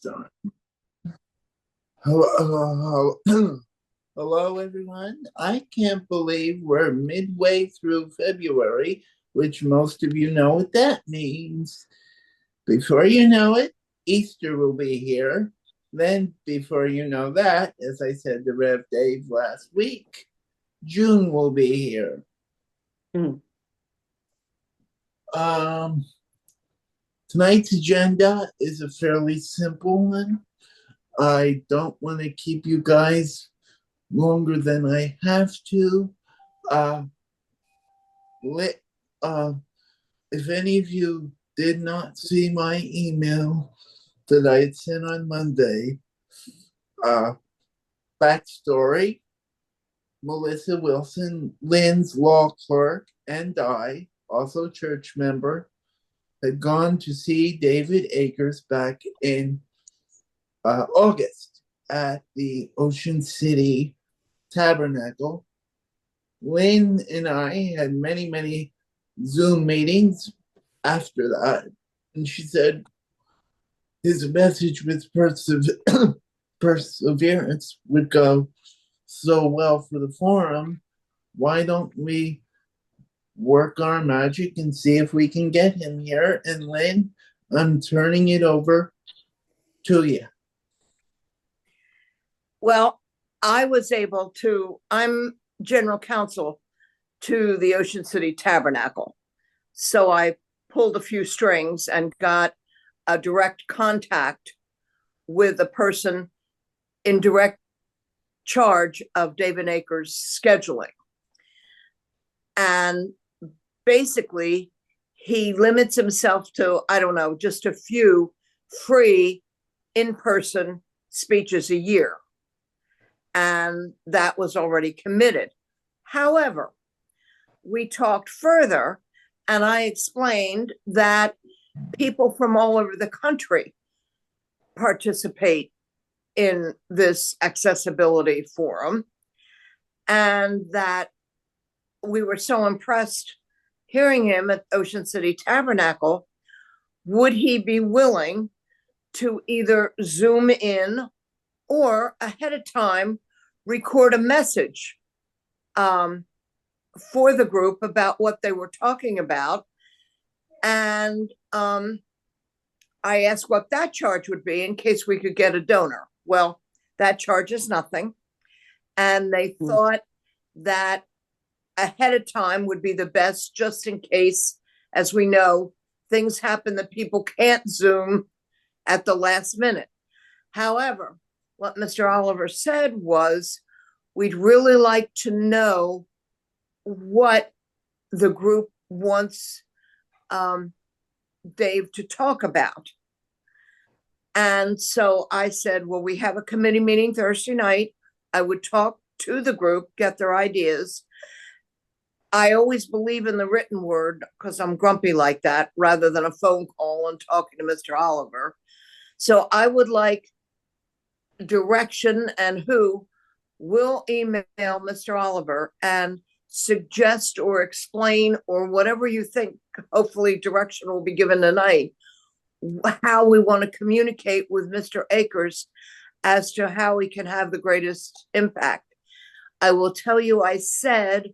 Start. Hello, everyone. I can't believe we're midway through February, which most of you know what that means. Before you know it, Easter will be here. Then, before you know that, as I said to Rev Dave last week, June will be here. Tonight's agenda is a fairly simple one. I don't want to keep you guys longer than I have to. If any of you did not see my email that I had sent on Monday, backstory, Melissa Wilson, Lynn's law clerk, and I, also church member, had gone to see David Akers back in August at the Ocean City Tabernacle. Lynn and I had many Zoom meetings after that, and she said his message with perseverance would go so well for the forum. Why don't we work our magic and see if we can get him here? And Lynn, I'm turning it over to you. Well, I'm general counsel to the Ocean City Tabernacle. So I pulled a few strings and got a direct contact with a person in direct charge of David Akers' scheduling. And basically, he limits himself to, just a few free in-person speeches a year. And that was already committed. However, we talked further, and I explained that people from all over the country participate in this accessibility forum, and that we were so impressed hearing him at Ocean City Tabernacle. Would he be willing to either Zoom in or ahead of time record a message for the group about what they were talking about? And I asked what that charge would be in case we could get a donor. Well, that charge is nothing. And they thought that ahead of time would be the best, just in case, as we know, things happen that people can't Zoom at the last minute. However, what Mr. Oliver said was, we'd really like to know what the group wants Dave to talk about. And so I said, well, we have a committee meeting Thursday night. I would talk to the group, get their ideas. I always believe in the written word because I'm grumpy like that, rather than a phone call and talking to Mr. Oliver. So I would like direction, and who will email Mr. Oliver and suggest or explain, or whatever you think, hopefully direction will be given tonight, how we want to communicate with Mr. Akers as to how we can have the greatest impact. I will tell you, I said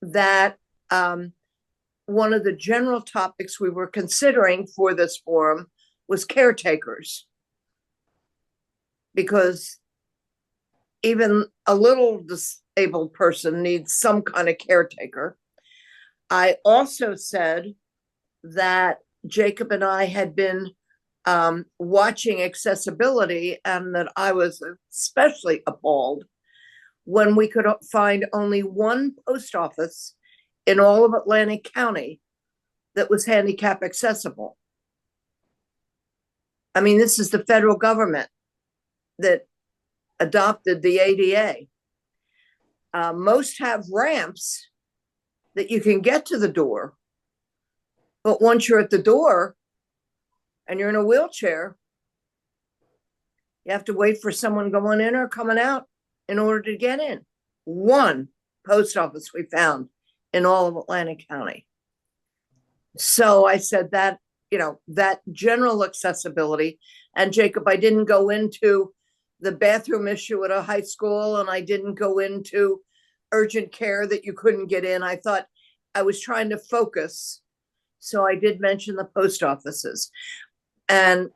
that one of the general topics we were considering for this forum was caretakers, because even a little disabled person needs some kind of caretaker. I also said that Jacob and I had been watching accessibility, and that I was especially appalled when we could find only one post office in all of Atlantic County that was handicap accessible. I mean, this is the federal government that adopted the ADA. Most have ramps that you can get to the door, but once you're at the door and you're in a wheelchair, you have to wait for someone going in or coming out in order to get in. One post office we found in all of Atlantic County. So I said that that general accessibility. And Jacob, I didn't go into the bathroom issue at a high school, and I didn't go into urgent care that you couldn't get in. I thought I was trying to focus. So I did mention the post offices. And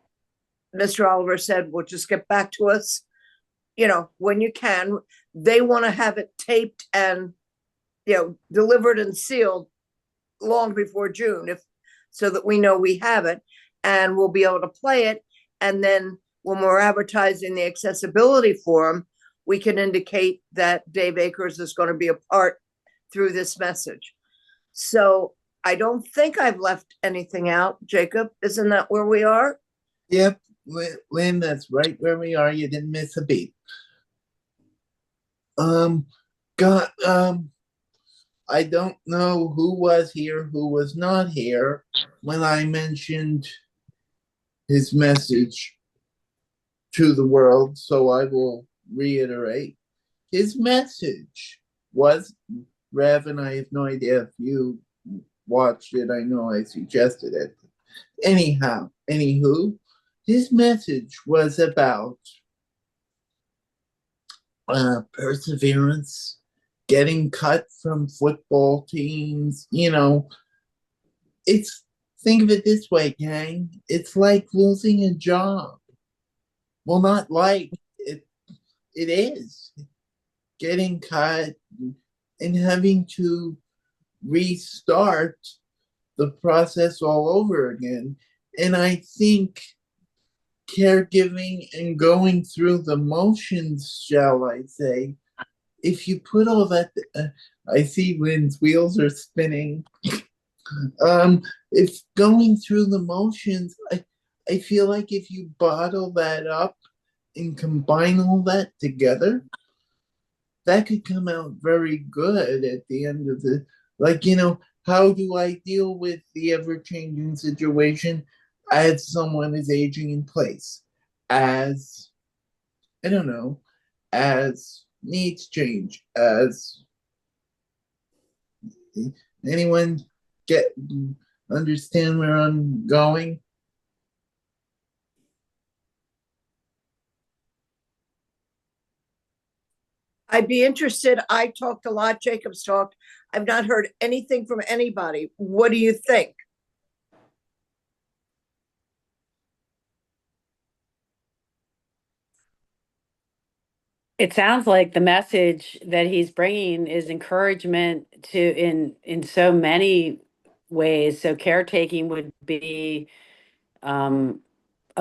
Mr. Oliver said, well, just get back to us, when you can. They want to have it taped and, delivered and sealed long before June, so that we know we have it and we'll be able to play it. And then when we're advertising the accessibility forum, we can indicate that Dave Akers is going to be a part through this message. So I don't think I've left anything out. Jacob, isn't that where we are? Yep, Lynn, that's right where we are. You didn't miss a beat. I don't know who was here, who was not here when I mentioned his message to the world, so I will reiterate. His message was, Rev, and I have no idea if you watched it. I know I suggested it. Anywho, his message was about perseverance, getting cut from football teams. Think of it this way, gang. It's like losing a job. Well, not like it. It is getting cut and having to restart the process all over again. And I think caregiving and going through the motions, shall I say, if you put all that, I see Lynn's wheels are spinning. If going through the motions, I feel like if you bottle that up and combine all that together, that could come out very good at the end of the, how do I deal with the ever-changing situation as someone is aging in place? As, I don't know, as needs change, as anyone understand where I'm going? I'd be interested. I talked a lot. Jacob's talked. I've not heard anything from anybody. What do you think? It sounds like the message that he's bringing is encouragement to in so many ways. So caretaking would be a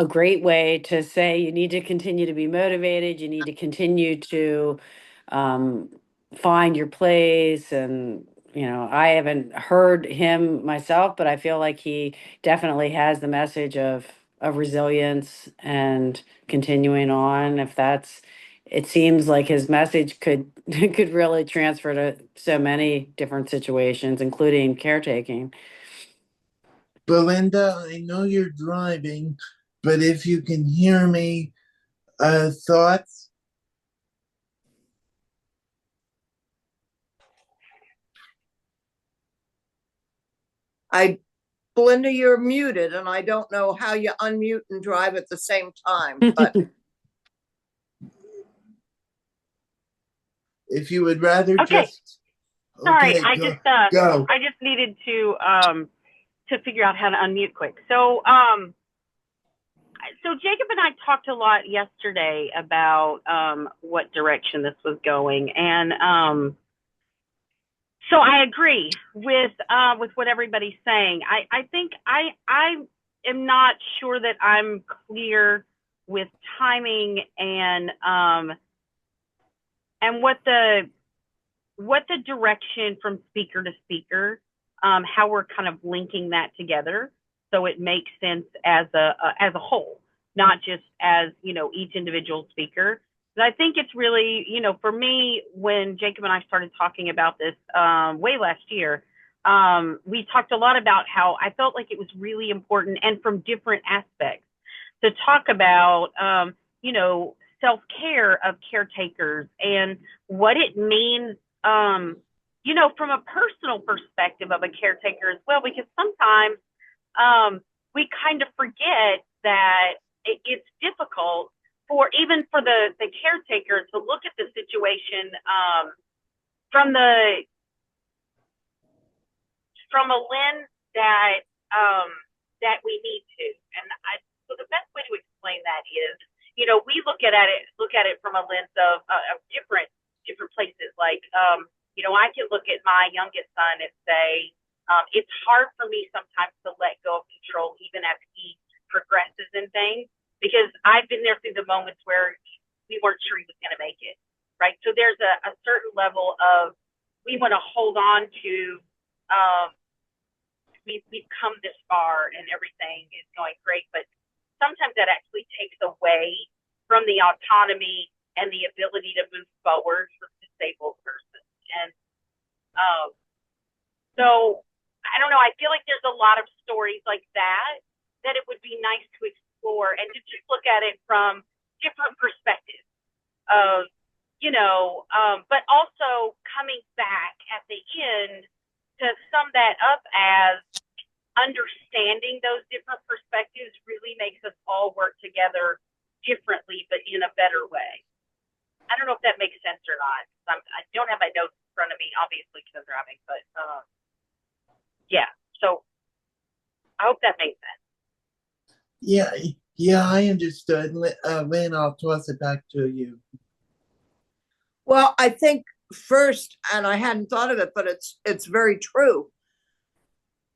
great way to say you need to continue to be motivated. You need to continue to um, find your place. And I haven't heard him myself, but I feel like he definitely has the message of resilience and continuing on. If that's, it seems like his message could could really transfer to so many different situations, including caretaking. Belinda, I know you're driving, but if you can hear me, thoughts? Belinda, you're muted, and I don't know how you unmute and drive at the same time, but if you would rather Okay. just Sorry, okay, I go, just go. I just needed to figure out how to unmute quick. So so Jacob and I talked a lot yesterday about what direction this was going, and so I agree with what everybody's saying. I think I am not sure that I'm clear with timing and what the direction from speaker to speaker, how we're kind of linking that together so it makes sense as a whole, not just as each individual speaker. But I think it's really, for me, when Jacob and I started talking about this way last year, we talked a lot about how I felt like it was really important, and from different aspects, to talk about self-care of caretakers and what it means from a personal perspective of a caretaker as well, because sometimes we kind of forget that it's difficult even for the caretaker to look at the situation from a lens that we need to. And so the best way to explain that is, we look at it from a lens of different places. Like, I can look at my youngest son and say, it's hard for me sometimes to let go of control, even as he progresses in things, because I've been there through the moments where we weren't sure he was going to make it, right? So there's a certain level of, we want to hold on to, we've come this far and everything is going great, but sometimes that actually takes away from the autonomy and the ability to move forward for the disabled person. And so I don't know, I feel like there's a lot of stories like that it would be nice to explore and to just look at it from different perspectives of, but also coming back at the end to sum that up as understanding those different perspectives really makes us all work together differently, but in a better way. I don't know if that makes sense or not. I don't have my notes in front of me, obviously, because I'm driving, but yeah. So I hope that makes sense. Yeah, I understood. Lynn, I'll toss it back to you. Well, I think first, and I hadn't thought of it, but it's very true.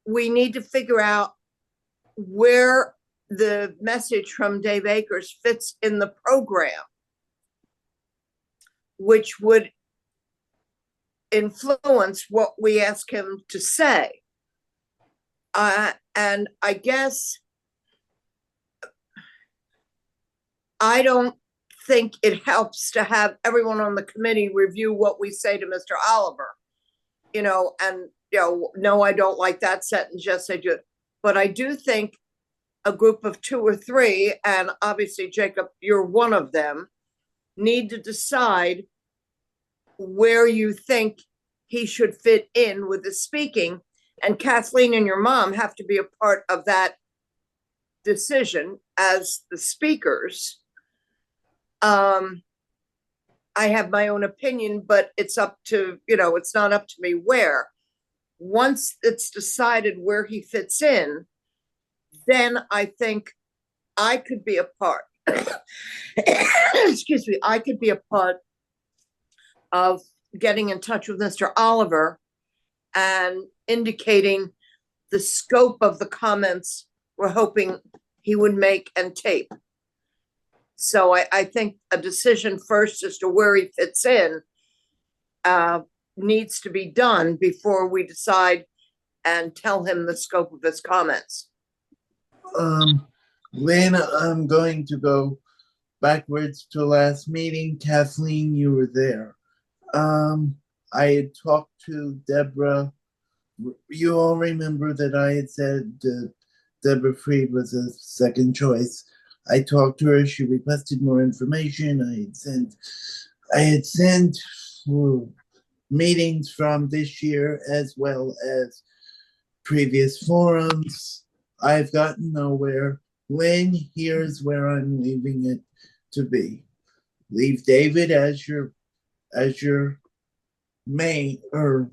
We need to figure out where the message from Dave Akers fits in the program, which would influence what we ask him to say. And I guess I don't think it helps to have everyone on the committee review what we say to Mr. Oliver, and, no, I don't like that sentence, yes, I do. But I do think a group of 2 or 3, and obviously, Jacob, you're one of them, need to decide where you think he should fit in with the speaking. And Kathleen and your mom have to be a part of that decision as the speakers. I have my own opinion, but it's up to, it's not up to me where. Once it's decided where he fits in, then I think I could be a part. Excuse me, I could be a part of getting in touch with Mr. Oliver and indicating the scope of the comments we're hoping he would make and tape. So I think a decision first as to where he fits in needs to be done before we decide and tell him the scope of his comments. Lynn, I'm going to go backwards to last meeting. Kathleen, you were there. I had talked to Deborah. You all remember that I had said Deborah Freed was a second choice. I talked to her. She requested more information. I had sent meetings from this year as well as previous forums. I've gotten nowhere. Lynn, here's where I'm leaving it to be. Leave David as your main, or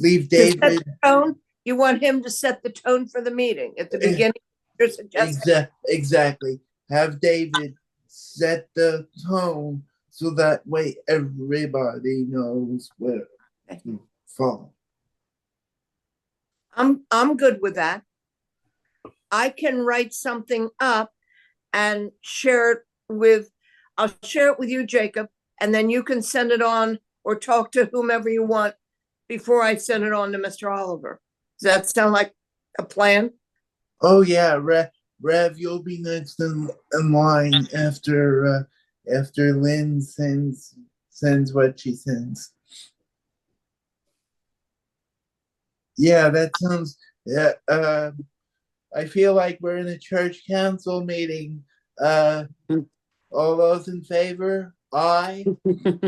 leave David. Tone. You want him to set the tone for the meeting at the beginning? Exactly. Have David set the tone so that way everybody knows where to follow. I'm good with that. I can write something up and I'll share it with you, Jacob, and then you can send it on or talk to whomever you want before I send it on to Mr. Oliver. Does that sound like a plan? Oh yeah, Rev, you'll be next in line after Lynn sends what she sends. Yeah, that sounds. Yeah, I feel like we're in a church council meeting. All those in favor? Aye.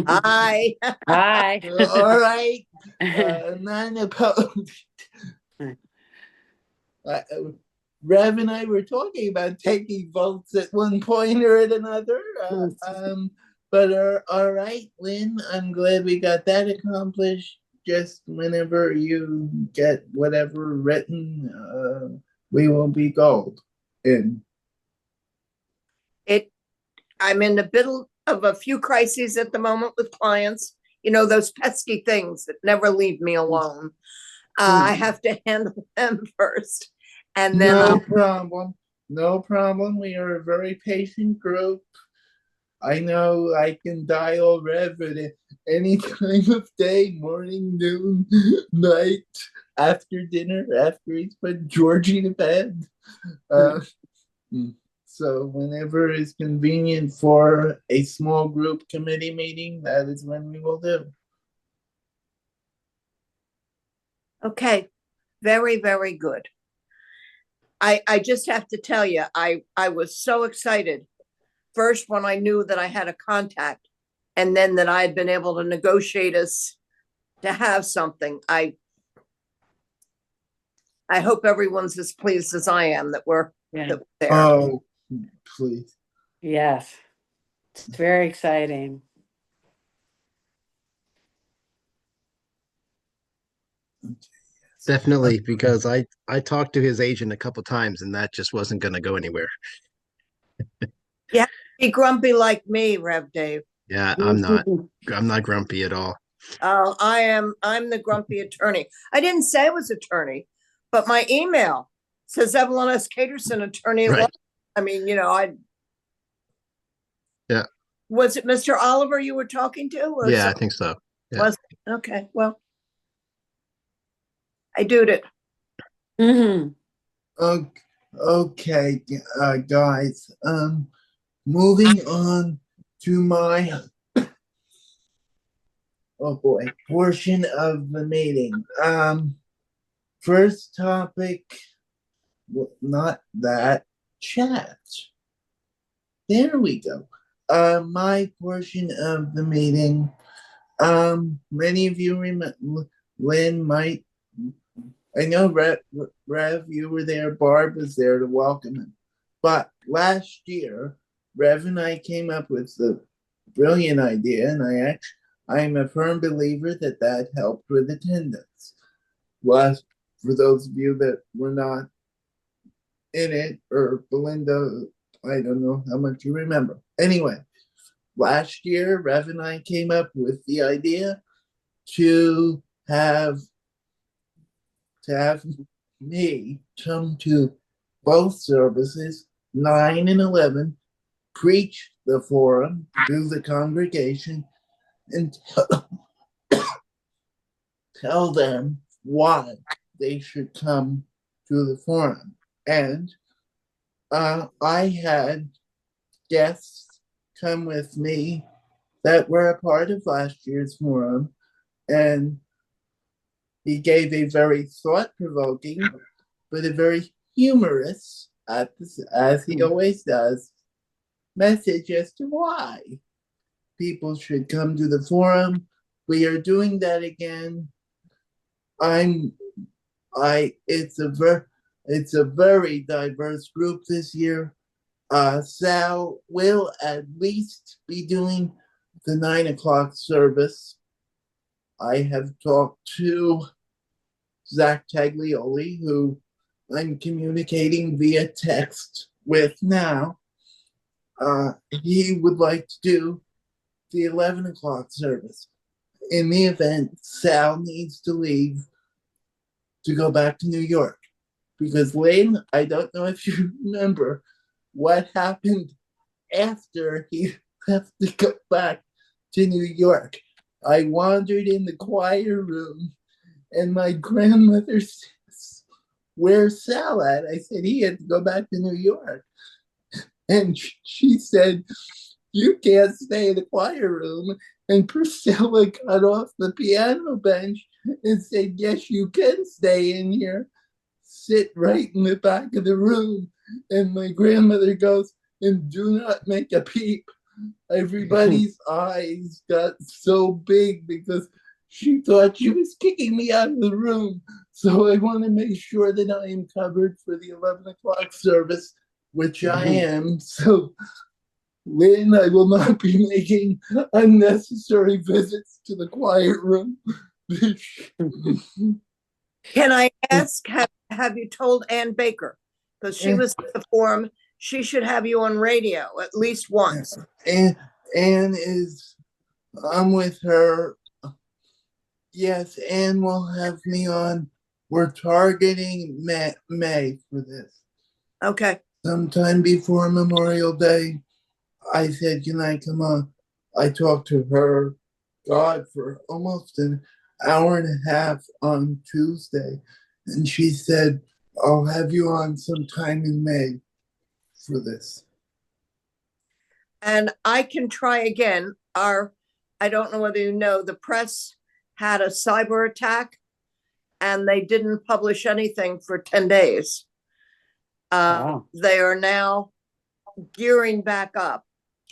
Aye. Aye. All right. None opposed. Rev and I were talking about taking votes at one point or at another. But all right, Lynn, I'm glad we got that accomplished. Just whenever you get whatever written, we will be gold. I'm in the middle of a few crises at the moment with clients. You know, those pesky things that never leave me alone. I have to handle them first. And then No problem. No problem. We are a very patient group. I know I can dial Rev at any time of day, morning, noon, night, after dinner, after he's put Georgie to bed. So whenever is convenient for a small group committee meeting, that is when we will do. okay, very, very good. I just have to tell you, I was so excited. First, when I knew that I had a contact, and then that I had been able to negotiate us to have something. I hope everyone's as pleased as I am that we're Yeah. there. Oh, please. Yes. It's very exciting. Definitely, because I talked to his agent a couple times and that just wasn't going to go anywhere. Be grumpy like me, Rev Dave. Yeah, I'm not grumpy at all. I'm the grumpy attorney. I didn't say I was attorney, but my email says Evelyn S. Caterson, attorney at law. Right. I mean, you know, Yeah. Was it Mr. Oliver you were talking to? Or Yeah, I think so. Yeah. Was it? Okay, well, I doed it. Mm-hmm. Okay, guys. Moving on to my oh boy portion of the meeting. First topic, not that, chat. There we go. My portion of the meeting. Many of you remember, Lynn might. I know Rev, you were there. Barb was there to welcome him. But last year, Rev and I came up with the brilliant idea, and I'm a firm believer that helped with attendance. Was for those of you that were not in it, or Belinda, I don't know how much you remember. Anyway, last year, Rev and I came up with the idea to have me come to both services, 9 and 11, preach the forum to the congregation, and tell them why they should come to the forum. And I had guests come with me that were a part of last year's forum, and he gave a very thought-provoking, but a very humorous, as he always does, message as to why people should come to the forum. We are doing that again. It's a very diverse group this year. Sal will at least be doing the 9 o'clock service. I have talked to Zach Taglioli, who I'm communicating via text with now. He would like to do the 11 o'clock service. In the event Sal needs to leave to go back to New York. Because Lynn, I don't know if you remember what happened after he left to go back to New York. I wandered in the choir room and my grandmother says, "Where's Sal at?" I said, "He had to go back to New York." And she said, "You can't stay in the choir room." And Priscilla got off the piano bench and said, "Yes, you can stay in here. Sit right in the back of the room." And my grandmother goes, "And do not make a peep." Everybody's eyes got so big because she thought she was kicking me out of the room. So I want to make sure that I am covered for the 11 o'clock service, which I am. So, Lynn, I will not be making unnecessary visits to the quiet room. Can I ask, have you told Ann Baker? Because she was at the forum, she should have you on radio at least once. And Anne is, I'm with her. Yes, Anne will have me on. We're targeting May for this. Okay, Sometime before Memorial Day, I said, can I come on? I talked to her, God, for almost an hour and a half on Tuesday. And she said, I'll have you on sometime in May for this. and I can try again. I don't know whether you know, the press had a cyber attack and they didn't publish anything for 10 days. Wow. They are now gearing back up.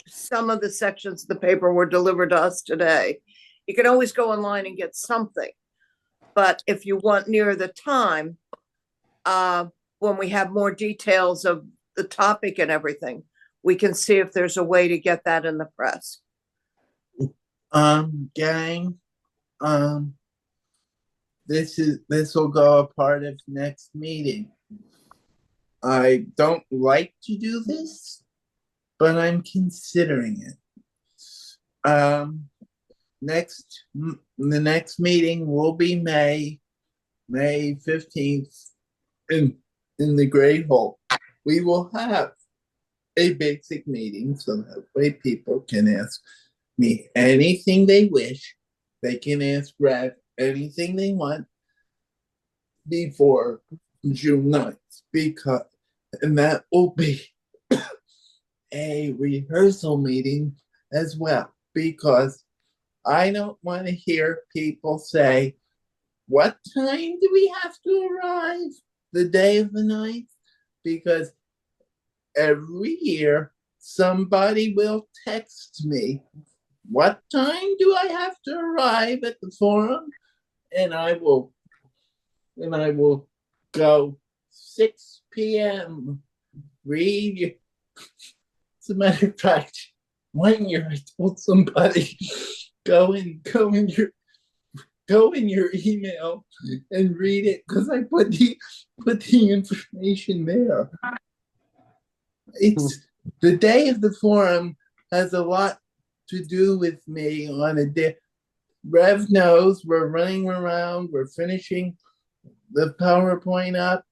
Some of the sections of the paper were delivered to us today. You can always go online and get something. But if you want near the time, when we have more details of the topic and everything, we can see if there's a way to get that in the press. Gang, this will go a part of next meeting. I don't like to do this, but I'm considering it. The next meeting will be May 15th in the Great Hall. We will have a basic meeting so that way people can ask me anything they wish. They can ask Rev anything they want before June 9th, and that will be a rehearsal meeting as well, because I don't want to hear people say, what time do we have to arrive the day of the 9th? Because every year somebody will text me, what time do I have to arrive at the forum? And I will go 6 p.m. read. As a matter of fact, one year I told somebody, go in your email and read it, because I put the information there. It's the day of the forum has a lot to do with me on a day. Rev knows we're running around, we're finishing the PowerPoint up.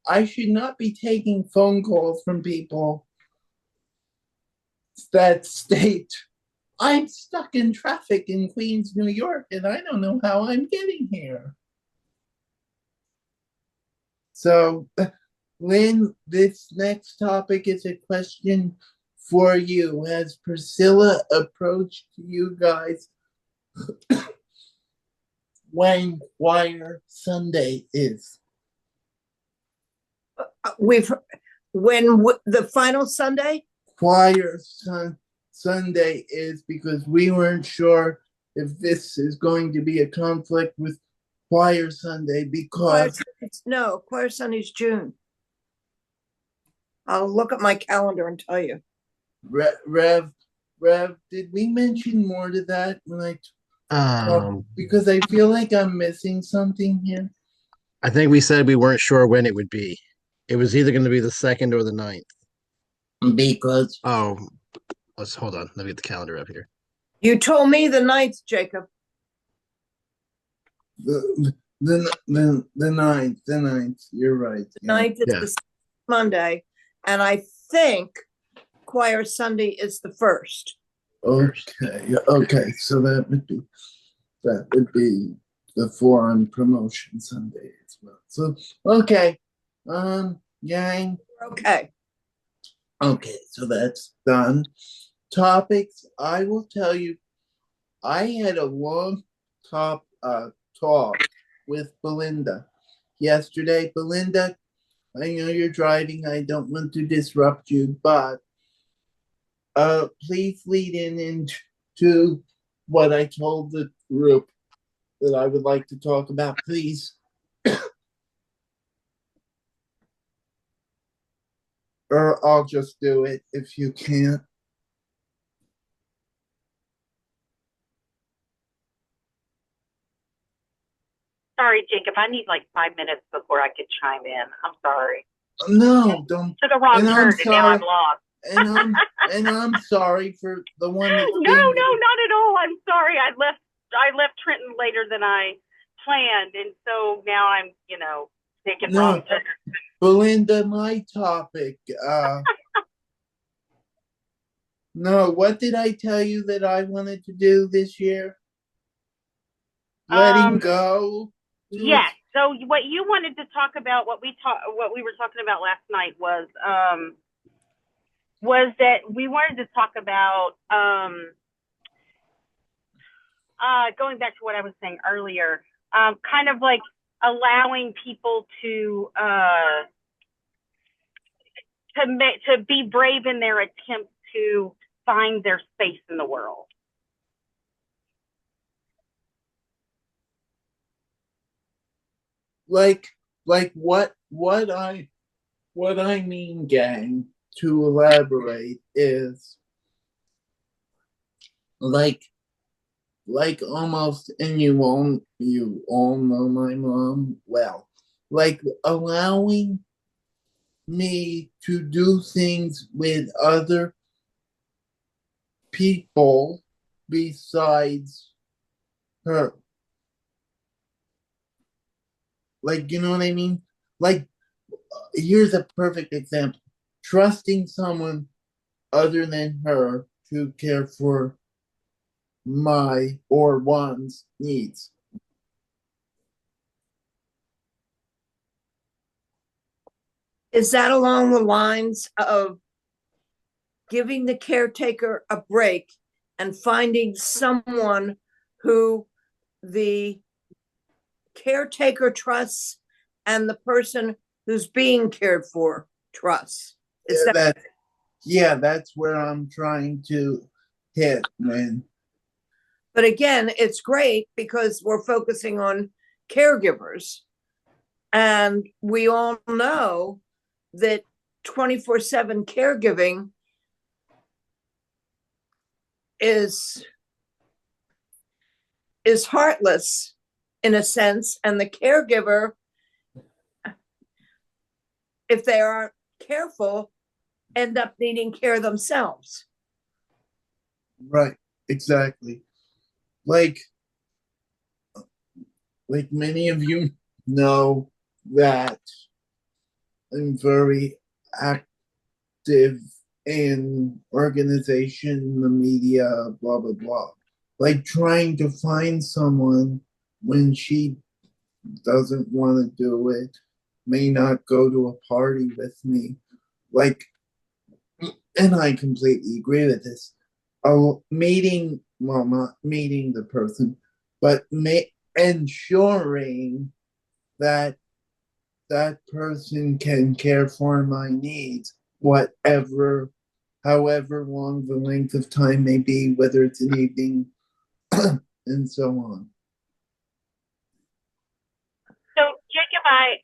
I should not be taking phone calls from people that state, I'm stuck in traffic in Queens, New York, and I don't know how I'm getting here. So, Lynn, this next topic is a question for you. Has Priscilla approached you guys when Choir Sunday is? The final Sunday? Choir Sunday is, because we weren't sure if this is going to be a conflict with Choir Sunday, because Choir Sunday's June. I'll look at my calendar and tell you. Rev, did we mention more to that when I because I feel like I'm missing something here. I think we said we weren't sure when it would be. It was either going to be the 2nd or the 9th. Because Let's hold on. Let me get the calendar up here. You told me the 9th, Jacob. the 9th, you're right. The 9th is the Monday, and I think Choir Sunday is the 1st. Okay, so that would be the forum promotion Sunday as well. So okay, gang. Okay, so that's done. Topics. I will tell you, I had a long talk with Belinda yesterday. Belinda, I know you're driving. I don't want to disrupt you, but please lead into what I told the group that I would like to talk about, please? Or I'll just do it if you can't. Sorry, Jacob, I need like 5 minutes before I could chime in. I'm sorry. No, don't. Took a wrong And I'm turn and now I'm sorry. lost. And I'm sorry for the one that's No, been. not at all. I'm sorry. I left Trenton later than I planned, and so now I'm, taking No. wrong turns. Belinda, my topic. No, what did I tell you that I wanted to do this year? Letting go. Yes. So what you wanted to talk about, what we were talking about last night was that we wanted to talk about going back to what I was saying earlier, kind of like allowing people to be brave in their attempt to find their space in the world. Like what I mean, gang, to elaborate is like almost, and you all know my mom well, like allowing me to do things with other people besides her. Like, you know what I mean? Like, here's a perfect example. Trusting someone other than her to care for my or one's needs. Is that along the lines of giving the caretaker a break and finding someone who the caretaker trusts and the person who's being cared for trusts? Is that, That's where I'm trying to hit, man. but again, it's great because we're focusing on caregivers. And we all know that 24/7 caregiving is heartless in a sense, and the caregiver, if they aren't careful, end up needing care themselves. Right, exactly. Like many of you know that I'm very active in organization, the media, blah blah blah. Like trying to find someone when she doesn't want to do it, may not go to a party with me. Like, and I completely agree with this. Meeting, well, not meeting the person, but ensuring that that person can care for my needs, whatever, however long the length of time may be, whether it's an evening, and so on. So Jacob, I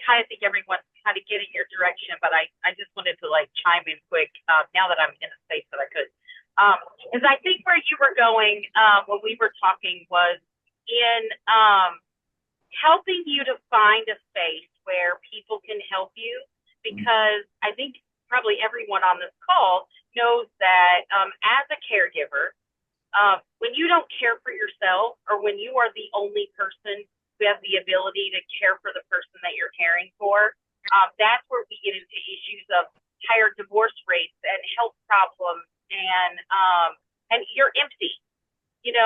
kind of think everyone's kind of getting your direction, but I just wanted to like chime in quick now that I'm in a space that I could. Is I think where you were going when we were talking was in helping you to find a space where people can help you, because I think probably everyone on this call knows that as a caregiver, when you don't care for yourself, or when you are the only person who has the ability to care for the person that you're caring for, that's where we get into issues of higher divorce rates and health problems, and you're empty.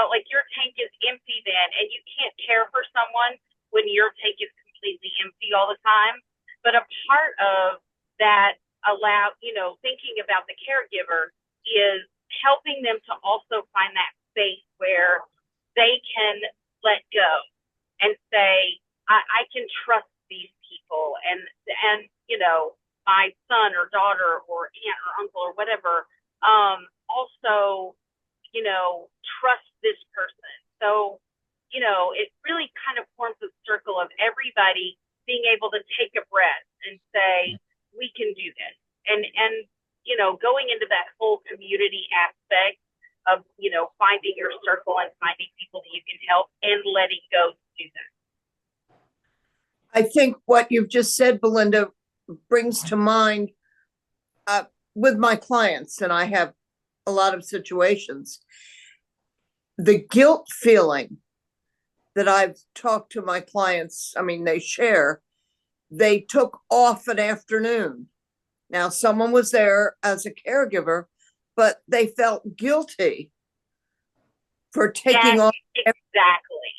Like your tank is empty then, and you can't care for someone when your tank is completely empty all the time. But a part of that thinking about the caregiver is helping them to also find that space where they can let go and say, I can trust these people, and my son or daughter or aunt or uncle or whatever, also, trust this person. So, it really kind of forms a circle of everybody being able to take a breath and say, we can do this. And going into that whole community aspect of, finding your circle and finding people that you can help and letting go to do that. I think what you've just said, Belinda, brings to mind with my clients, and I have a lot of situations, the guilt feeling that I've talked to my clients, I mean, they share, they took off an afternoon. Now, someone was there as a caregiver, but they felt guilty for taking off. Exactly.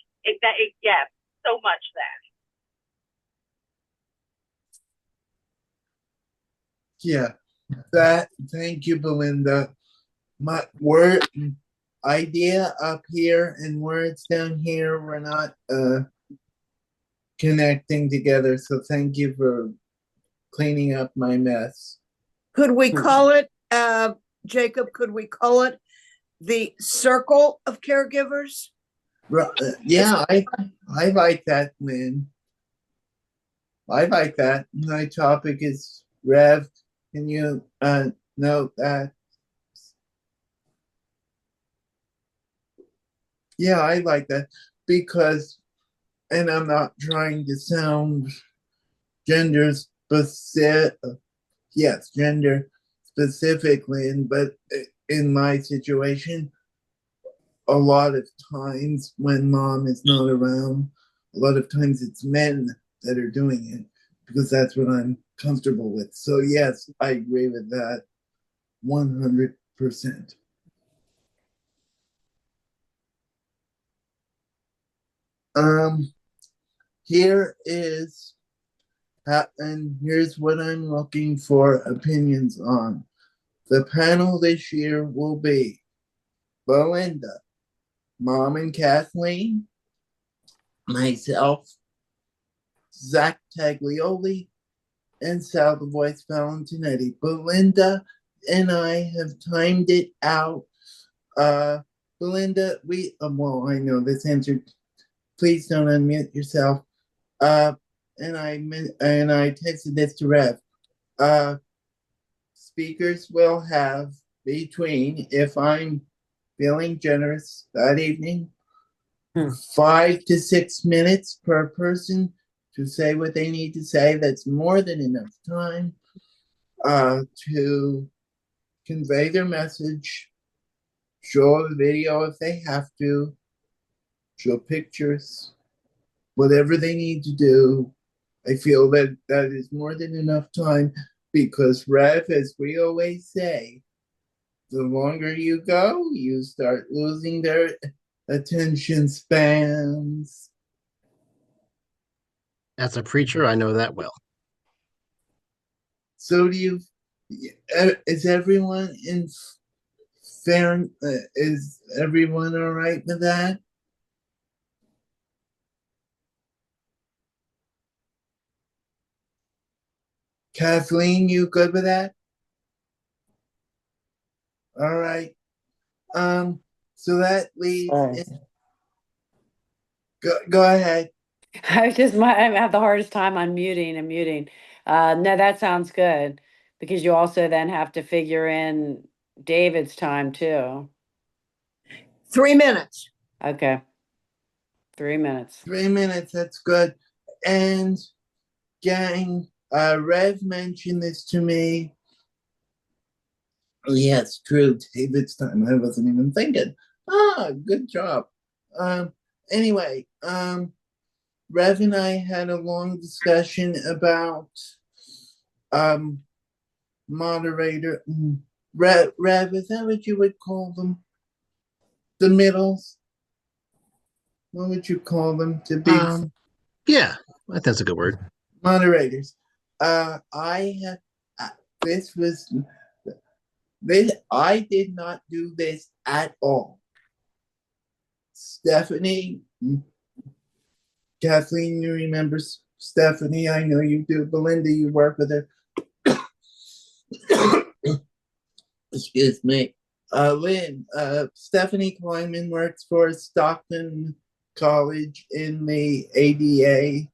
Yes, so much that. Yeah, thank you, Belinda. My word idea up here and words down here were not connecting together. So thank you for cleaning up my mess. Could we call it, Jacob, could we call it the circle of caregivers? Yeah, I like that, Lynn. I like that. My topic is Rev. Can you note that? Yeah, I like that because, and I'm not trying to sound gender specific, yes, gender specifically, but in my situation, a lot of times when mom is not around, a lot of times it's men that are doing it because that's what I'm comfortable with. So yes, I agree with that 100%. Here is and here's what I'm looking for opinions on. The panel this year will be Belinda, Mom and Kathleen, myself, Zach Taglioli, and Sal the Voice Valentinetti. Belinda and I have timed it out. Belinda, well, I know this answer. Please don't unmute yourself. And I texted this to Rev. Speakers will have between, if I'm feeling generous that evening, 5 to 6 minutes per person to say what they need to say. That's more than enough time to convey their message, show a video if they have to, show pictures, whatever they need to do. I feel that that is more than enough time because, Rev, as we always say, the longer you go, you start losing their attention spans. As a preacher, I know that well. So is everyone in fair, is everyone all right with that? Kathleen, you good with that? All right. So that leaves. Go ahead. I have the hardest time unmuting and muting. No, that sounds good because you also then have to figure in David's time too. 3 minutes. Okay. 3 minutes. 3 minutes, that's good. And gang, Rev mentioned this to me. Oh, yes, true. David's time. I wasn't even thinking. Good job. Anyway, Rev and I had a long discussion about moderator. Rev, is that what you would call them? The middles? What would you call them? To be Yeah, I think that's a good word. Moderators. I did not do this at all. Stephanie, Kathleen, you remember Stephanie? I know you do. Belinda, you work with her. Excuse me. Lynn, Stephanie Kleinman works for Stockton College in the ADA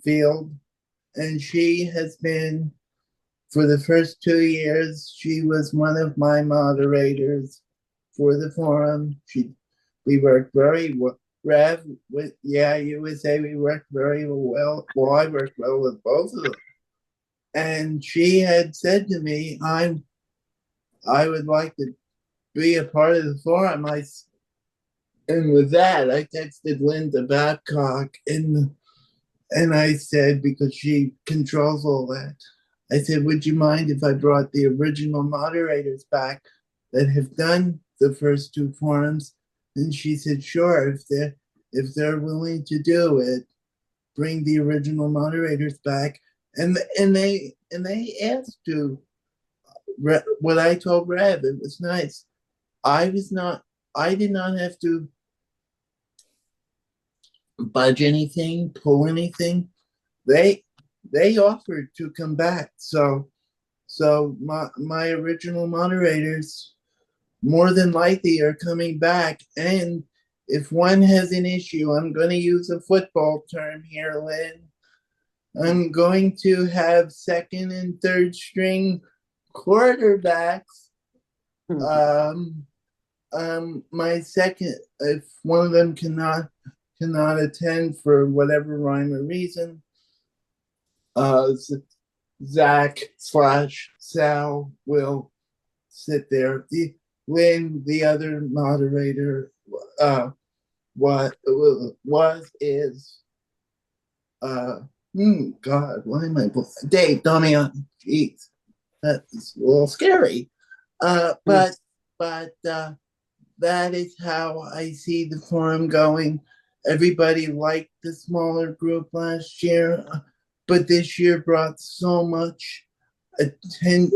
field, and she has been, for the first 2 years, she was one of my moderators for the forum. We worked very well. Rev, you would say we worked very well. Well, I worked well with both of them. And she had said to me, I would like to be a part of the forum. And with that, I texted Linda Babcock and I said, because she controls all that, I said, would you mind if I brought the original moderators back that have done the first two forums? And she said, sure, if they're willing to do it, bring the original moderators back. And they asked to. What I told Rev, it was nice. I did not have to budge anything, pull anything. They offered to come back. So my original moderators more than likely are coming back. And if one has an issue, I'm going to use a football term here, Lynn. I'm going to have second and third string quarterbacks. My second, if one of them cannot attend for whatever rhyme or reason, Zach / Sal will sit there. When the other moderator, is God, why am I Dave Damian? Jeez, that's a little scary. But that is how I see the forum going. Everybody liked the smaller group last year, but this year brought so much attention.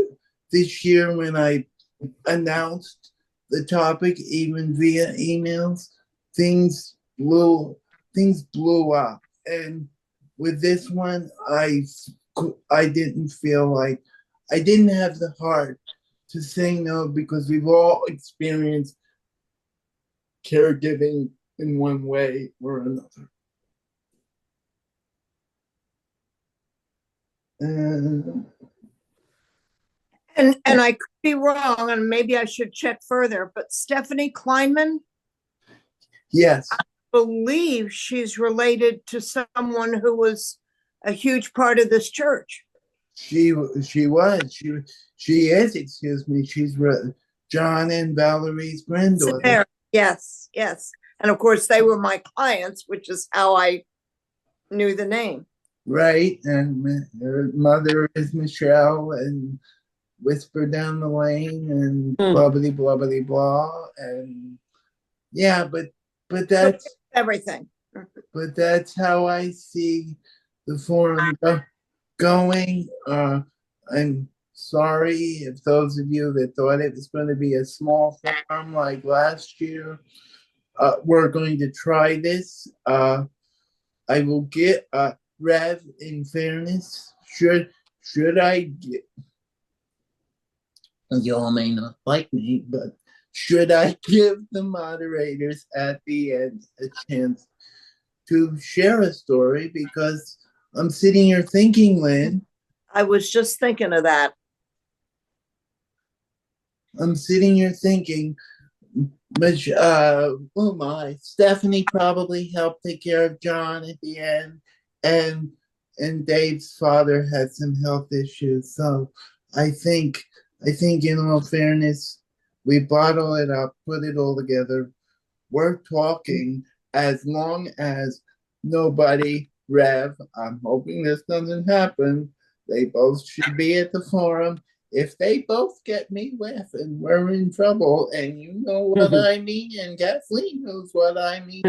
This year, when I announced the topic, even via emails, things blew up. And with this one, I didn't feel like, I didn't have the heart to say no, because we've all experienced caregiving in one way or another. And I could be wrong, and maybe I should check further, but Stephanie Kleinman, Yes, I believe she's related to someone who was a huge part of this church. she is, excuse me, she's John and Valerie's granddaughter. There, yes. And of course, they were my clients, which is how I knew the name. Right, and her mother is Michelle, and Whisper Down the Lane, and blah blah blah, and yeah, but that's everything. But that's how I see the forum going. I'm sorry if those of you that thought it was going to be a small forum like last year. We're going to try this. I will get Rev, in fairness, should I get, y'all may not like me, but should I give the moderators at the end a chance to share a story? Because I'm sitting here thinking, Lynn. I was just thinking of that. I'm sitting here thinking, but oh my, Stephanie probably helped take care of John at the end, and Dave's father had some health issues. So I think in all fairness, we bottle it up, put it all together. We're talking as long as nobody, Rev, I'm hoping this doesn't happen. They both should be at the forum. If they both get me laughing, we're in trouble. And you know what I mean. And Kathleen knows what I mean.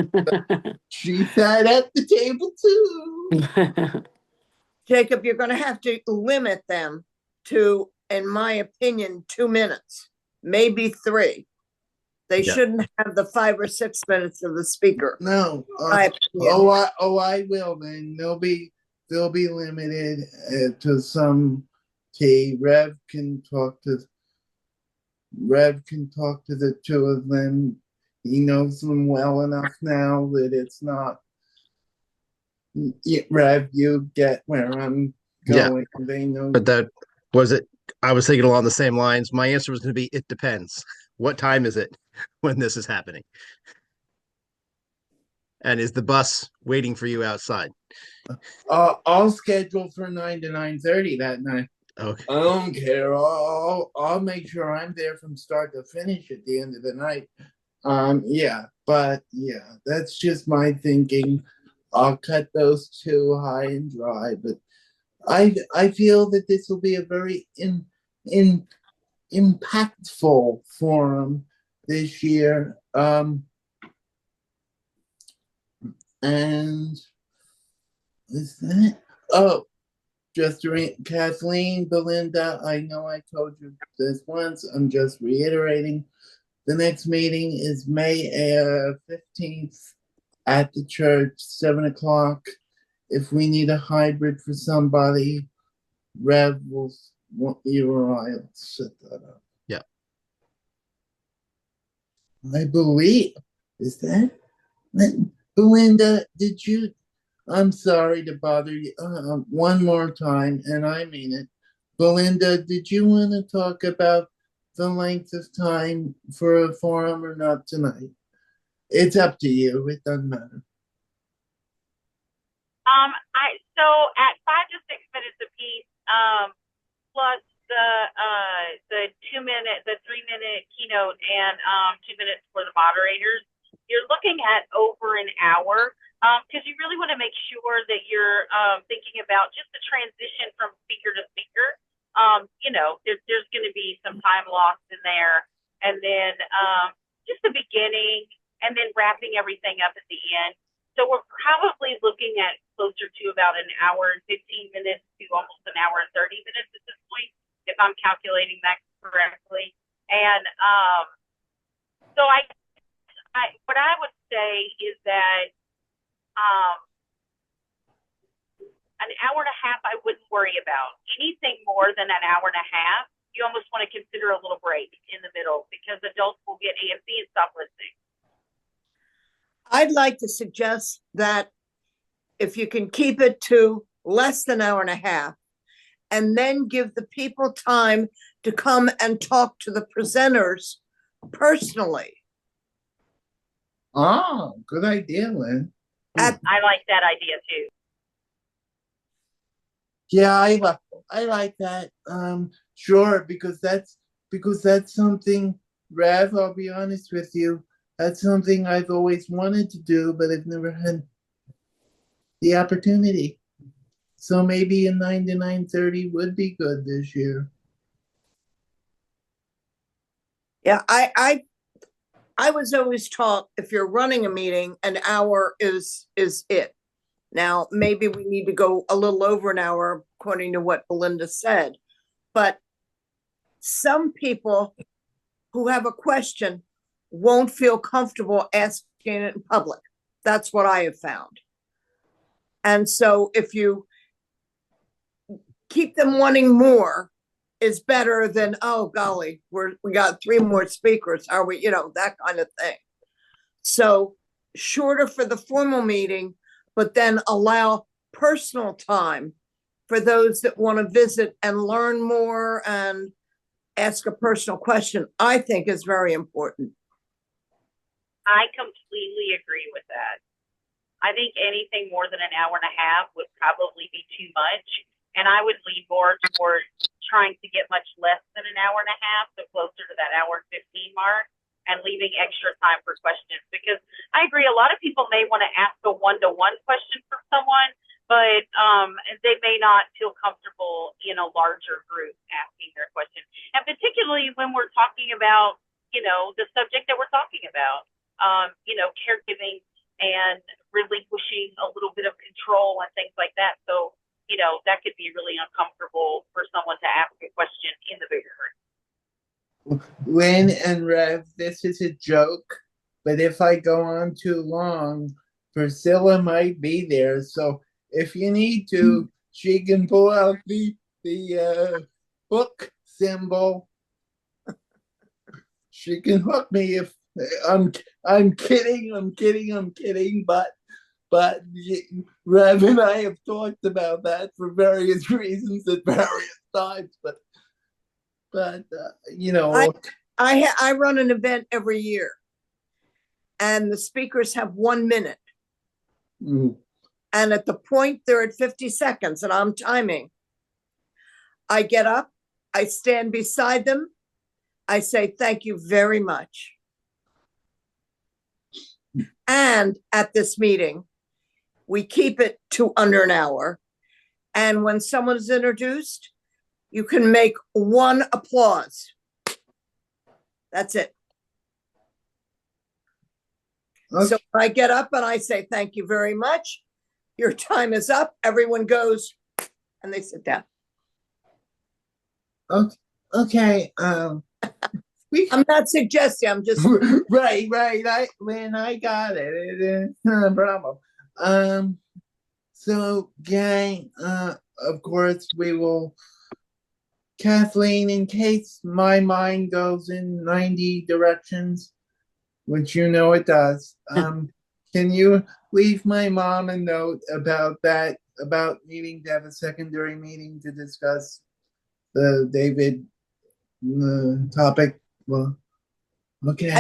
She sat at the table too. Jacob, you're going to have to limit them to, in my opinion, 2 minutes, maybe 3. They shouldn't have the 5 or 6 minutes of the speaker. No. I will. Then they'll be limited to some tea. Rev can talk to Rev can talk to the two of them. He knows them well enough now that it's not. Rev, you get where I'm Yeah. going. They know. But that was it. I was thinking along the same lines. My answer was going to be, it depends. What time is it when this is happening? And is the bus waiting for you outside? I'll schedule for 9 to 9:30 that night. Okay. I don't care. I'll make sure I'm there from start to finish at the end of the night. Yeah, but yeah, that's just my thinking. I'll cut those two high and dry, but I feel that this will be a very impactful forum this year. And is that? Oh, just Kathleen, Belinda, I know I told you this once. I'm just reiterating. The next meeting is May 15th at the church, 7 o'clock. If we need a hybrid for somebody, Rev will want you or I'll set that up. Yeah. I believe, is that? Belinda, did you? I'm sorry to bother you one more time, and I mean it. Belinda, did you want to talk about the length of time for a forum or not tonight? It's up to you. It doesn't matter. So at 5 to 6 minutes apiece, plus the 2-minute, the 3-minute keynote, and 2 minutes for the moderators, you're looking at over an hour. Because you really want to make sure that you're thinking about just the transition from speaker to speaker. There's going to be some time lost in there, and then just the beginning, and then wrapping everything up at the end. So we're probably looking at closer to about an hour and 15 minutes to almost an hour and 30 minutes at this point, if I'm calculating that correctly. And so what I would say is that an hour and a half I wouldn't worry about. Anything more than an hour and a half, you almost want to consider a little break in the middle, because adults will get antsy and stop listening. I'd like to suggest that if you can keep it to less than an hour and a half, and then give the people time to come and talk to the presenters personally. Oh, good idea, Lynn. I like that idea too. Yeah, I like that. Sure, because that's something, Rev, I'll be honest with you, that's something I've always wanted to do, but I've never had the opportunity. So maybe a 9 to 9:30 would be good this year. Yeah, I was always taught if you're running a meeting, an hour is it. Now, maybe we need to go a little over an hour, according to what Belinda said. But some people who have a question won't feel comfortable asking it in public. That's what I have found. And so if you keep them wanting more, is better than, oh golly, we got 3 more speakers. Are we, that kind of thing. So shorter for the formal meeting, but then allow personal time for those that want to visit and learn more and ask a personal question, I think is very important. I completely agree with that. I think anything more than an hour and a half would probably be too much. And I would lean more toward trying to get much less than an hour and a half, so closer to that hour and 15 mark, and leaving extra time for questions. Because I agree, a lot of people may want to ask a one-to-one question from someone, but they may not feel comfortable in a larger group asking their question. And particularly when we're talking about, the subject that we're talking about, caregiving and relinquishing a little bit of control and things like that. So, that could be really uncomfortable for someone to ask a question in the bigger group. Lynn and Rev, this is a joke, but if I go on too long, Priscilla might be there. So if you need to, she can pull out the book symbol. she can hook me if I'm kidding, but Rev and I have talked about that for various reasons at various times, but you know, I run an event every year and the speakers have 1 minute. mm, And at the point they're at 50 seconds and I'm timing, I get up, I stand beside them. I say, thank you very much. And at this meeting, we keep it to under an hour. And when someone is introduced, you can make one applause. That's it. So okay, I get up and I say, thank you very much. Your time is up. Everyone goes and they sit down. okay, we I'm not suggesting, I'm just, right. I got it. It's not a problem. So gang, of course we will. Kathleen, in case my mind goes in 90 directions, which you know it does, can you leave my mom a note about that, about needing to have a secondary meeting to discuss the David topic? Well, okay.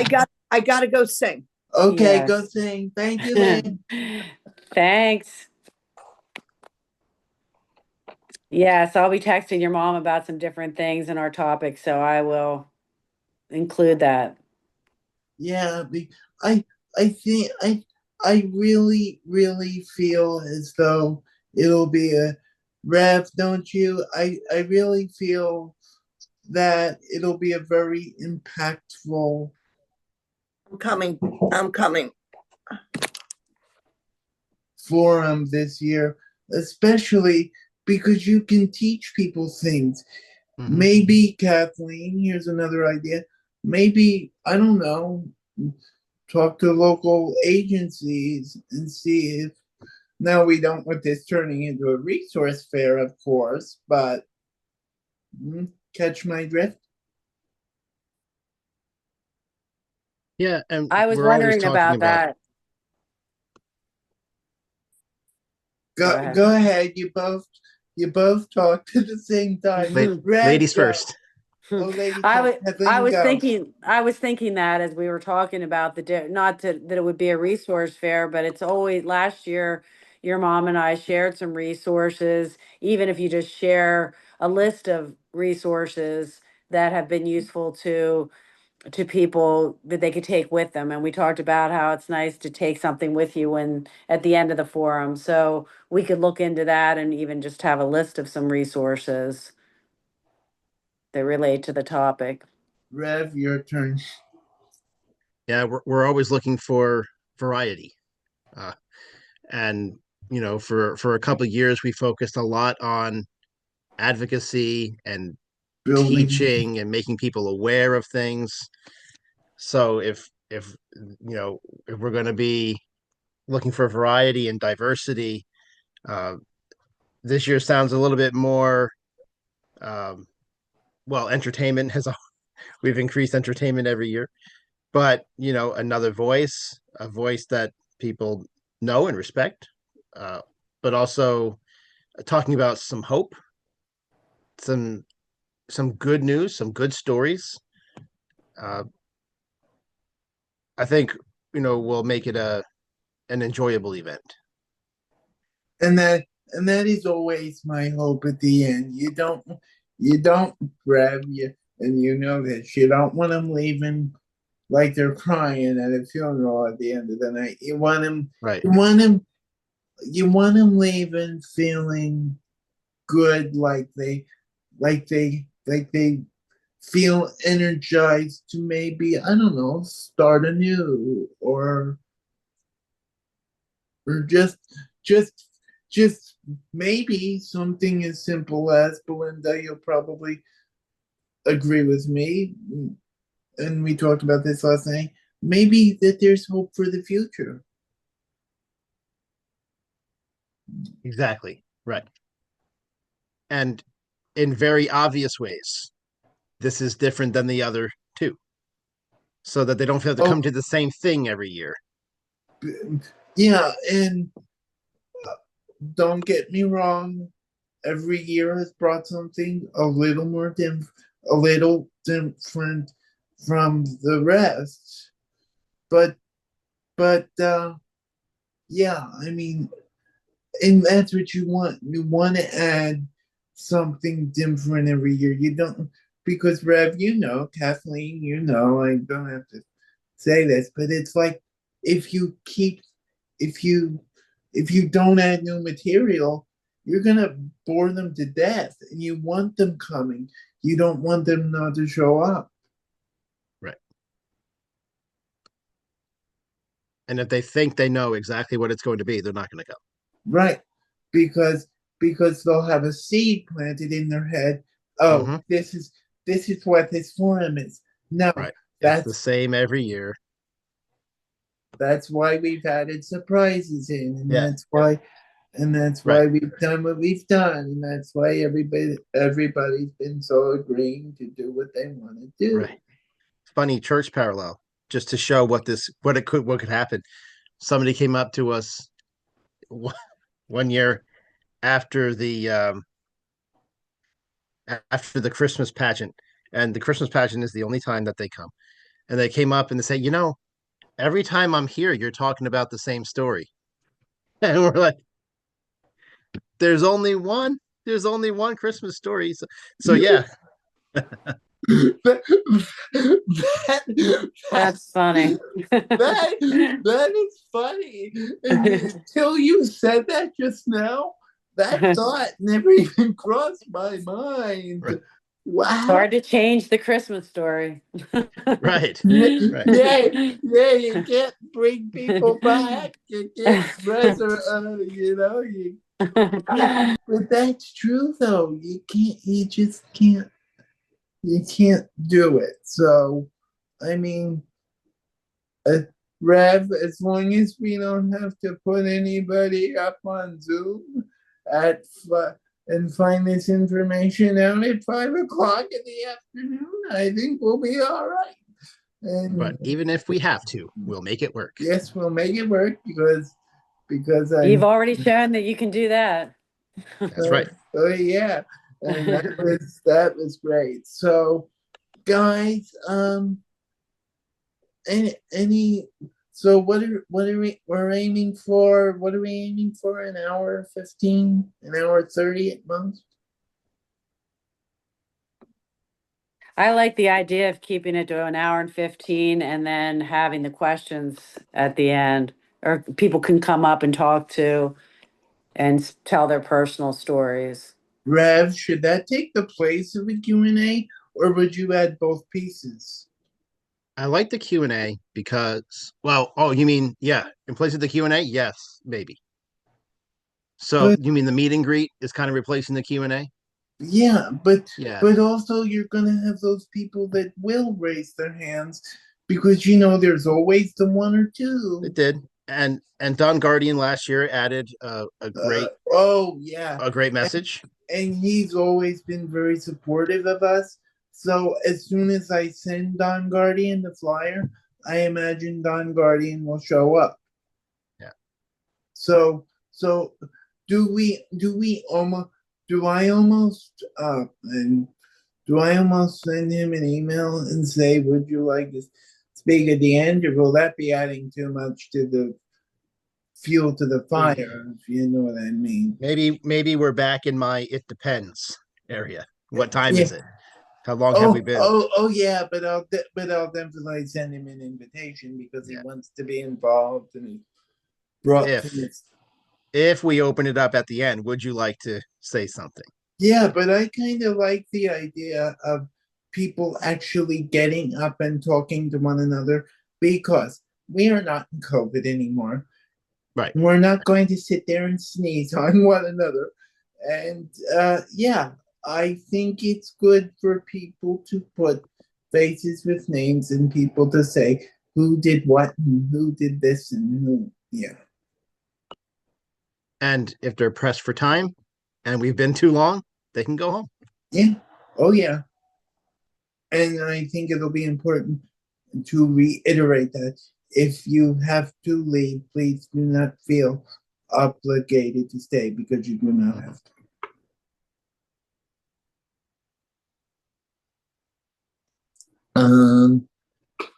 I gotta go sing. Okay, go Yes. sing. Thank you, Lynn. Thanks. Yes, I'll be texting your mom about some different things in our topic, so I will include that. Yeah, I I think I really feel as though it'll be a Rev, don't you? I really feel that it'll be a very impactful I'm coming. I'm coming. forum this year, especially because you can teach people things. Mhm. Maybe, Kathleen, here's another idea. Maybe, I don't know, talk to local agencies and see if, now we don't want this turning into a resource fair, of course, but catch my drift? Yeah, and I was we're always wondering talking about about that. Go ahead. Go ahead. You both talked at the same time. Rev, ladies go. first. Oh, ladies I first. was Kathleen, go. I was thinking that as we were talking about not that it would be a resource fair, but it's always last year your mom and I shared some resources, even if you just share a list of resources that have been useful to people that they could take with them. And we talked about how it's nice to take something with you when at the end of the forum. So we could look into that and even just have a list of some resources that relate to the topic. Rev, your turn. Yeah, we're always looking for variety. Uh, and for a couple of years we focused a lot on advocacy and Building. teaching and making people aware of things. So if we're going to be looking for variety and diversity, uh, this year sounds a little bit more. Um, well, entertainment has we've increased entertainment every year, but another voice, a voice that people know and respect, but also talking about some hope, some good news, some good stories. Uh, I think we'll make it an enjoyable event. And that is always my hope at the end. You don't Rev, you and you know this. You don't want them leaving like they're crying at a funeral at the end of the night. You want them. Right. You want them leaving feeling good, like they feel energized to maybe, I don't know, start anew, or just just maybe something as simple as, Belinda, you'll probably agree with me, and we talked about this last night, maybe that there's hope for the future. Exactly. Right. And in very obvious ways, this is different than the other two. so that they don't have to Oh. come to the same thing every year. Yeah, and don't get me wrong, every year has brought something a little different from the rest. But yeah, I mean, and that's what you want. You want to add something different every year. You don't, because Rev, Kathleen, I don't have to say this, but it's like if you keep if you if you don't add new material, you're gonna bore them to death, and you want them coming. You don't want them not to show up. Right. And if they think they know exactly what it's going to be, they're not going to go. Right. Because they'll have a seed planted in their head. Oh, Mhm. this is what this forum is. No, Right. It's the that's same every year. that's why we've added surprises in, and Yeah. that's Right. why we've done what we've done, and that's why everybody's been so agreeing to do what they want to do. Right. Funny church parallel, just to show what could happen. Somebody came up to us one year after the Christmas pageant, and the Christmas pageant is the only time that they come. And they came up and they say, every time I'm here, you're talking about the same story. And we're like, there's only one. There's only one Christmas story. So yeah. That's funny. That is funny. And until you said that just now, that thought never even crossed my mind. Right. Wow. It's hard to change the Christmas story. Right. Yeah, you can't bring people back. You can't but that's true though. You just can't do it. So, I mean, Rev, as long as we don't have to put anybody up on Zoom and find this information out at 5 o'clock in the afternoon, I think we'll be all right. And But even if we have to, we'll make it work. yes, we'll make it work because You've already shown that you can do that. That's right. Oh yeah, and that was great. So, guys, any so we're aiming for? What are we aiming for? An hour 15, an hour 30 at most. I like the idea of keeping it to an hour and 15 and then having the questions at the end, or people can come up and talk to and tell their personal stories. Rev, should that take the place of a Q&A, or would you add both pieces? I like the Q&A because, you mean, yeah, in place of the Q&A? Yes, maybe. So But- you mean the meet and greet is kind of replacing the Q&A? Yeah, but Yeah. also you're gonna have those people that will raise their hands because there's always the one or two. It did. And Don Guardian last year added a great Oh yeah, a great message. and he's always been very supportive of us. So as soon as I send Don Guardian the flyer, I imagine Don Guardian will show up. Yeah. So do I almost send him an email and say, would you like to speak at the end, or will that be adding too much to the fuel to the fire, if you know what I mean? Maybe we're back in my it depends area. What time Yeah. is it? How long have we been? Oh yeah, but I'll definitely send him an invitation because he wants to be involved, and he brought things. If we open it up at the end, would you like to say something? Yeah, but I kind of like the idea of people actually getting up and talking to one another because we are not in COVID anymore. Right. We're not going to sit there and sneeze on one another. And yeah, I think it's good for people to put faces with names and people to say who did what and who did this and who, yeah. And if they're pressed for time and we've been too long, they can go home. Yeah. Oh, yeah. And I think it'll be important. to reiterate that if you have to leave, please do not feel obligated to stay because you do not have to.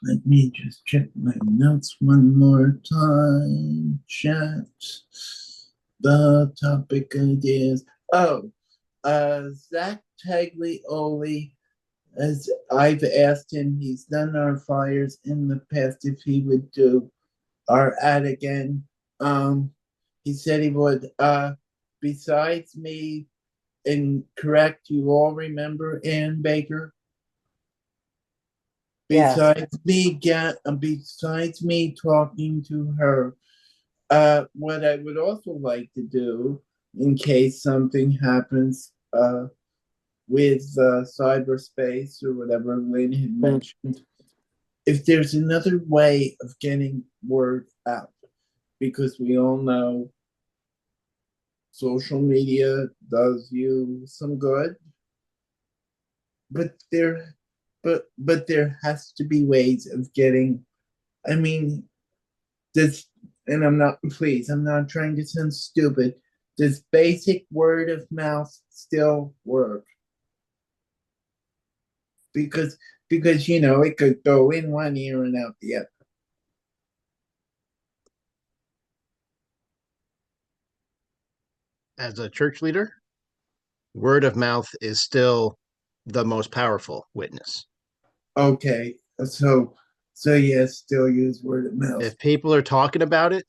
Let me just check my notes one more time. Chat. The topic ideas. Oh, Zach Taglioli, as I've asked him, he's done our flyers in the past if he would do our ad again. He said he would. Besides me, and correct, you all remember Ann Baker? Yes. Besides me talking to her, what I would also like to do, in case something happens with cyberspace or whatever Lynn had mentioned, if there's another way of getting word out, because we all know social media does you some good, but there has to be ways of getting. I mean, this, and I'm not trying to sound stupid. Does basic word of mouth still work? Because it could go in one ear and out the other. As a church leader, word of mouth is still the most powerful witness. Okay, so yes, still use word of mouth. If people are talking about it,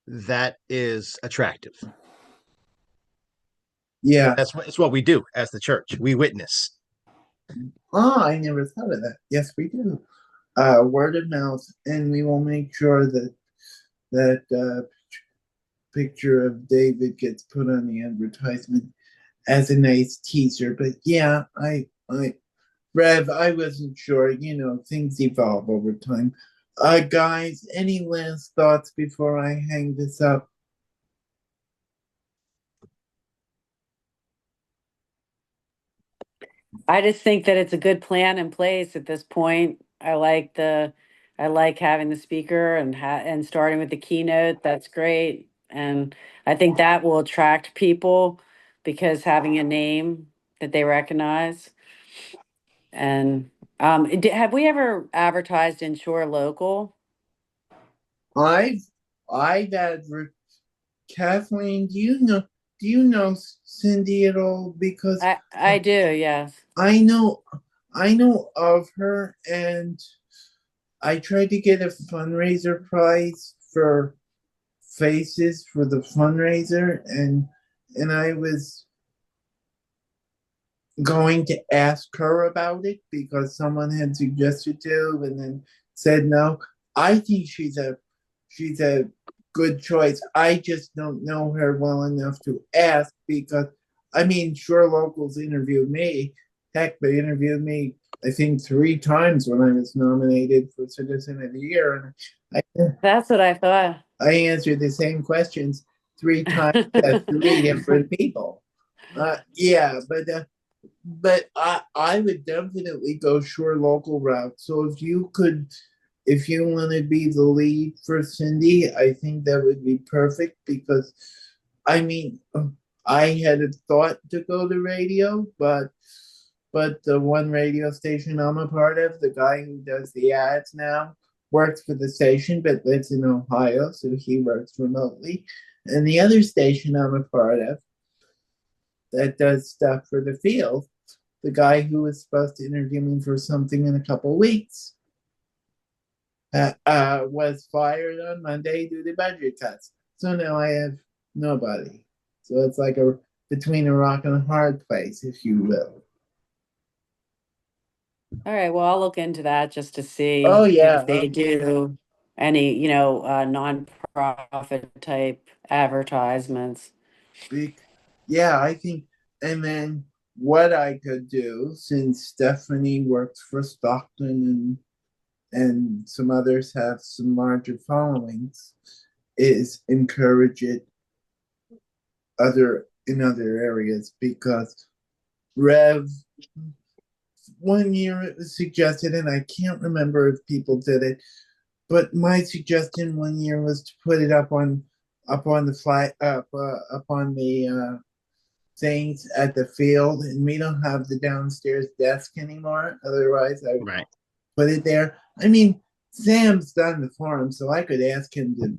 that is attractive. Yeah. It's what we do as the church. We witness. Oh, I never thought of that. Yes, we do. Word of mouth, and we will make sure that picture of David gets put on the advertisement as a nice teaser. But yeah, Rev, I wasn't sure. Things evolve over time. Guys, any last thoughts before I hang this up? I just think that it's a good plan in place at this point. I like having the speaker and starting with the keynote. That's great. And I think that will attract people because having a name that they recognize. And have we ever advertised in Shore Local? I've adver- Kathleen, do you know Cindy at all? Because I do, yes. I know of her, and I tried to get a fundraiser prize for Faces for the fundraiser, and I was going to ask her about it because someone had suggested to, and then said no. I think she's a good choice. I just don't know her well enough to ask because, I mean, Sure Locals interviewed me. Heck, they interviewed me, I think, 3 times when I was nominated for Citizen of the Year. And That's what I thought. I answered the same questions 3 times to 3 different people. Yeah, but I would definitely go Sure Local route. So if you want to be the lead for Cindy, I think that would be perfect because, I mean, I had a thought to go to radio, but the one radio station I'm a part of, the guy who does the ads now, works for the station but lives in Ohio, so he works remotely. And the other station I'm a part of that does stuff for the field, the guy who was supposed to interview me for something in a couple of weeks, was fired on Monday due to budget cuts. So now I have nobody. So it's like between a rock and a hard place, if you will. All right, well, I'll look into that just to see Oh yeah, if they do any, nonprofit type advertisements. yeah, I think, and then what I could do, since Stephanie works for Stockton and some others have some larger followings, is encourage it in other areas because Rev, one year it was suggested, and I can't remember if people did it, but my suggestion one year was to put it up on the fly up on the things at the field, and we don't have the downstairs desk anymore. Otherwise, I would Right. put it there. I mean, Sam's done the forum, so I could ask him to.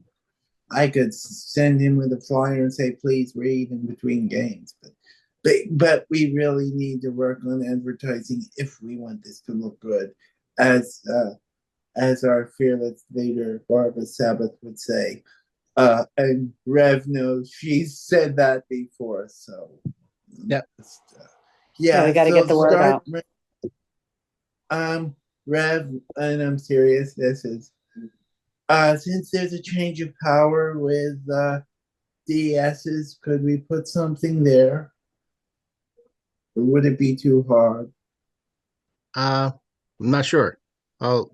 I could send him with a flyer and say, "Please read in between games." But we really need to work on advertising if we want this to look good, as our fearless leader Barbara Sabbath would say. And Rev knows she's said that before, so Yep. Yeah, we gotta so get the word start, out. Rev, and I'm serious, this is since there's a change of power with DSs, could we put something there? Or would it be too hard? I'm not sure. I'll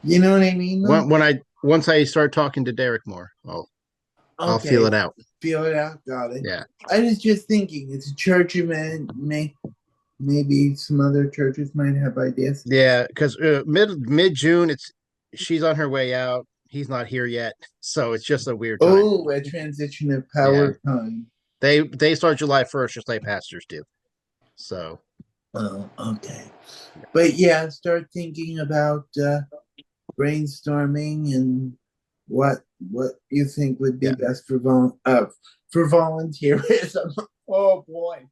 You know what I mean? though? once I start talking to Derek more, I'll feel it out. Feel it out. Got it. Yeah. I was just thinking, it's a church event. Maybe some other churches might have ideas. Yeah, because mid June, she's on her way out. He's not here yet, so it's just a weird time. Oh, a transition of power time. They start July 1st, just like pastors do. So. Oh, okay. But yeah, start thinking about brainstorming and what you think would be Yeah. best for volunteerism. Oh boy.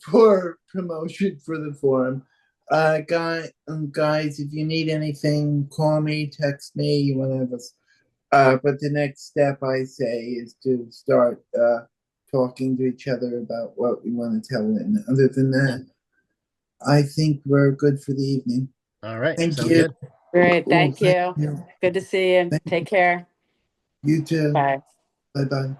For promotion for the forum. Guys, if you need anything, call me, text me, one of us. But the next step I say is to start talking to each other about what we want to tell. And other than that, I think we're good for the evening. All right. Thank Sounds you. good. Great, thank Oh, you. Good to see you. Thank Take care. You too. Bye. Bye bye.